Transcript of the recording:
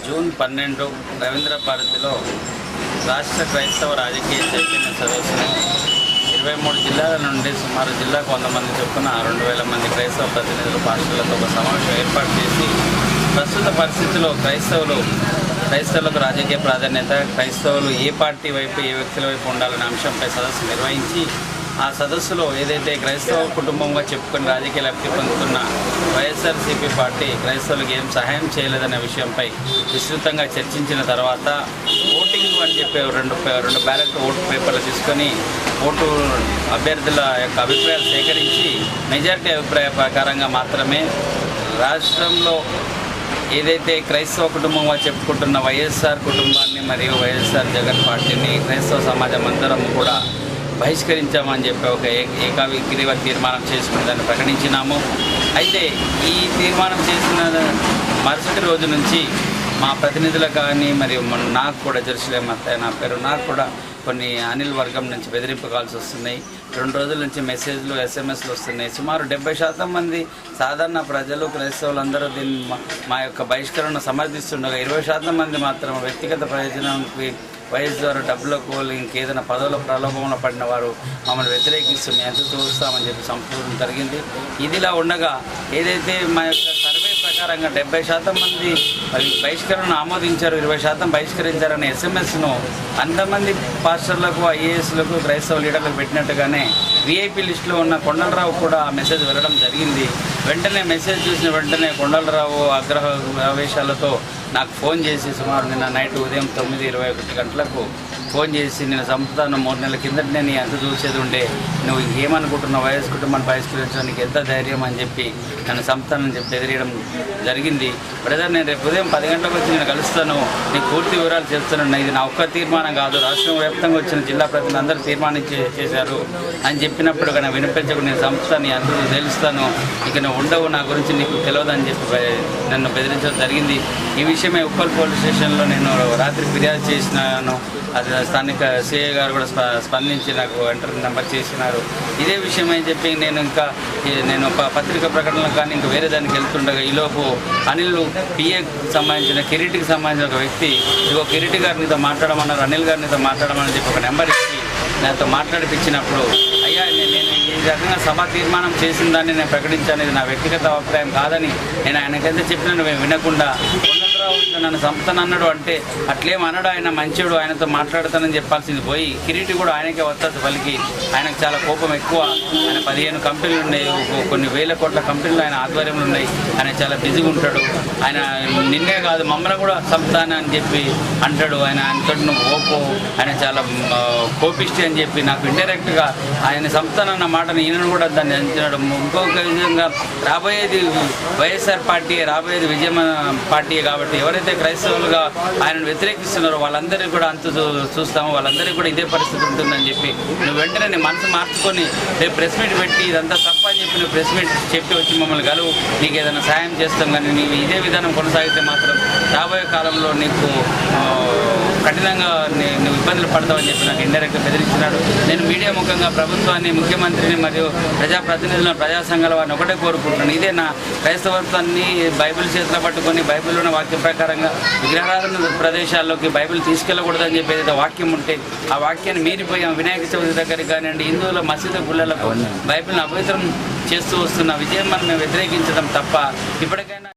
June 12 Ravindra భారతిలో రాష్ట్ర క్రైస్తవ రాజకీయ చైతన్య సదస్సును 23 జిల్లాల నుండి సుమారు జిల్లాకు 100 మంది చొప్పున 2000 మంది క్రైస్తవ ప్రతినిధులు పాస్టర్లతో ఒక సమావేశం ఏర్పాటు చేసి ప్రస్తుత పరిస్థితుల్లో క్రైస్తవులకు రాజకీయ ప్రాధాన్యత, క్రైస్తవులు ఏ పార్టీ వైపు ఏ వ్యక్తుల వైపు ఉండాలనే అంశంపై సదస్సు నిర్వహించి ఆ సదస్సులో ఏదైతే క్రైస్తవ కుటుంబంగా చెప్పుకొని రాజకీయ లబ్ధి పొందుతున్న వైఎస్ఆర్సీపీ పార్టీ క్రైస్తవులకు ఏం సహాయం చేయలేదనే విషయంపై విస్తృతంగా చర్చించిన తర్వాత ఓటింగ్ అని చెప్పి రెండు బ్యాలెట్ ఓటు పేపర్లు తీసుకొని ఓటు అభ్యర్థుల యొక్క అభిప్రాయాలు సేకరించి మెజారిటీ అభిప్రాయ ప్రకారంగా మాత్రమే రాష్ట్రంలో ఏదైతే క్రైస్తవ కుటుంబంగా చెప్పుకుంటున్న వైఎస్ఆర్ కుటుంబాన్ని మరియు వైఎస్ఆర్ జగన్ పార్టీని క్రైస్తవ సమాజం అందరం కూడా బహిష్కరించామని చెప్పి ఒక ఏకగ్రీవ తీర్మానం చేసుకుని దాన్ని ప్రకటించినాము. అయితే ఈ తీర్మానం చేసిన మరుసటి రోజు నుంచి మా ప్రతినిధులు కానీ మరియు నాకు కూడా జెరూసలేం అత్తయ్య నా పేరు నాకు కూడా కొన్ని అనిల్ వర్గం నుంచి బెదిరింపు కాల్స్ వస్తున్నాయి. 2 రోజుల నుంచి మెసేజ్లు SMS వస్తున్నాయి. సుమారు 70% మంది సాధారణ ప్రజలు క్రైస్తవులందరూ దీన్ని మా యొక్క బహిష్కరణను సమర్థిస్తుండగా 20% మంది మాత్రం వ్యక్తిగత ప్రయోజనానికి వయసు ద్వారా డబ్బులకు ఇంకేదైనా పదవుల ప్రలోభంలో పడిన వారు మమ్మల్ని వ్యతిరేకిస్తూ ఎంత చూస్తామని చెప్పి సంపూర్ణ జరిగింది. ఇదిలా ఉండగా ఏదైతే మా యొక్క సర్వే ప్రకారంగా 70% మంది బహిష్కరణను ఆమోదించారు, 20% బహిష్కరించారనే SMSను అంతమంది పాస్టర్లకు, IASలకు, క్రైస్తవ లీడర్లకు పెట్టినట్టుగానే VIP లిస్టులో ఉన్న కొండలరావు కూడా ఆ మెసేజ్ వెళ్ళడం జరిగింది. వెంటనే మెసేజ్ చూసిన వెంటనే కొండలరావు ఆగ్రహ ఆవేశాలతో నాకు ఫోన్ చేసి సుమారు నిన్న నైట్ ఉదయం 9:21 గంటలకు ఫోన్ చేసి నేను సంస్థను 3 నెలల కిందట నేను అంత చూసేది ఉండే, నువ్వు ఇంకేమనుకుంటున్నావు, వైఎస్ కుటుంబాన్ని బహిష్కరించడానికి ఎంత ధైర్యం అని చెప్పి నన్ను సంస్థను చెప్పి ఎదిరియడం జరిగింది. బ్రదర్ నేను రేపు ఉదయం 10 గంటలకు వచ్చి నేను కలుస్తాను, నీకు పూర్తి వివరాలు చెప్తాను, ఇది నా ఒక్క తీర్మానం కాదు, రాష్ట్రం వ్యాప్తంగా వచ్చిన జిల్లా ప్రతినిధులు అందరూ చేశారు అని చెప్పినప్పుడు కానీ వినిపించకు నేను సంస్థని అందరూ తెలుస్తాను, ఇక నువ్వు ఉండవు, నా గురించి నీకు తెలియదని చెప్పి నన్ను బెదిరించడం జరిగింది. ఈ విషయమే ఉప్పల్ పోలీస్ స్టేషన్లో నేను రాత్రి ఫిర్యాదు చేసినాను. అది స్థానిక CI గారు కూడా స్పందించి నాకు వెంటనే నెంబర్ చేసినారు. ఇదే విషయం అని చెప్పి నేను పత్రికా ప్రకటనలకు కానీ ఇంకా వేరే దానికి వెళ్తుండగా ఈలోపు అనిల్ PAకి సంబంధించిన కిరీటికి సంబంధించిన ఒక వ్యక్తి ఇదిగో కిరీటి గారినితో మాట్లాడమన్నారు, అనిల్ గారినితో మాట్లాడమని చెప్పి ఒక నెంబర్ ఇచ్చి నాతో మాట్లాడిపించినప్పుడు అయ్యా నేను ఈ రకంగా సభ తీర్మానం చేసిన దాన్ని నేను ప్రకటించాను, ఇది నా వ్యక్తిగత అభిప్రాయం కాదని నేను ఆయనకైతే చెప్పినాను. వినకుండా కొండలరావు నన్ను సంస్థనన్నాడు అంటే అట్లేం అనడు, ఆయన మంచోడు, ఆయనతో మాట్లాడతానని చెప్పాల్సింది పోయి కిరీటి కూడా ఆయనకే వస్తుంది పలికి ఆయనకు చాలా కోపం ఎక్కువ. ఆయన 15 కంపెనీలు ఉన్నాయి, కొన్ని వేల కోట్ల కంపెనీలు ఆయన ఆధ్వర్యంలో ఉన్నాయి, ఆయన చాలా బిజీగా ఉంటాడు, ఆయన నిన్నే కాదు మమ్మల్ని కూడా సంస్థాన అని చెప్పి అంటాడు, ఆయనతో నువ్వు ఓపో, ఆయన చాలా కోపిష్టి అని చెప్పి నాకు ఇండైరెక్ట్గా ఆయన సంస్థానన్న మాటను ఈయనను కూడా దాన్ని అంటున్నాడు. ఇంకొక విధంగా రాబోయేది వైఎస్ఆర్ పార్టీ, రాబోయేది విజయమ పార్టీ కాబట్టి ఎవరైతే క్రైస్తవులుగా ఆయనను వ్యతిరేకిస్తున్నారో వాళ్ళందరికీ కూడా అంత చూస్తాము, వాళ్ళందరికీ కూడా ఇదే పరిస్థితి ఉంటుందని చెప్పి నువ్వు వెంటనే నీ మనసు మార్చుకొని రేపు ప్రెస్ మీట్ పెట్టి ఇదంతా తప్ప అని చెప్పి నువ్వు ప్రెస్ మీట్ చెప్పి వచ్చి మమ్మల్ని గలువు, నీకు ఏదైనా సాయం చేస్తాం, కానీ నీవు ఇదే విధానం కొనసాగితే మాత్రం రాబోయే కాలంలో నీకు కఠినంగా నువ్వు ఇబ్బందులు పడతావని చెప్పి నాకు ఇండైరెక్ట్గా బెదిరించినాడు. నేను మీడియా ముఖంగా ప్రభుత్వాన్ని, ముఖ్యమంత్రిని మరియు ప్రజాప్రతినిధులను, ప్రజా సంఘాల వారిని ఒకటే కోరుకుంటున్నాను, ఇదే నా క్రైస్తవత్వాన్ని బైబిల్ చేతిలో పట్టుకొని బైబిల్లోని వాక్యం ప్రకారంగా విగ్రహారాధన ప్రదేశాల్లోకి బైబిల్ తీసుకెళ్ళకూడదని చెప్పి ఏదైతే వాక్యం ఉంటే ఆ వాక్యాన్ని మీరిపోయాం. వినాయక చవితి దగ్గరికి కానివ్వండి, హిందువుల మసీదు గుళ్ళలకు బైబిల్ని అపవిత్రం చేస్తూ వస్తున్న విజయం మనం వ్యతిరేకించడం తప్ప ఇప్పటికైనా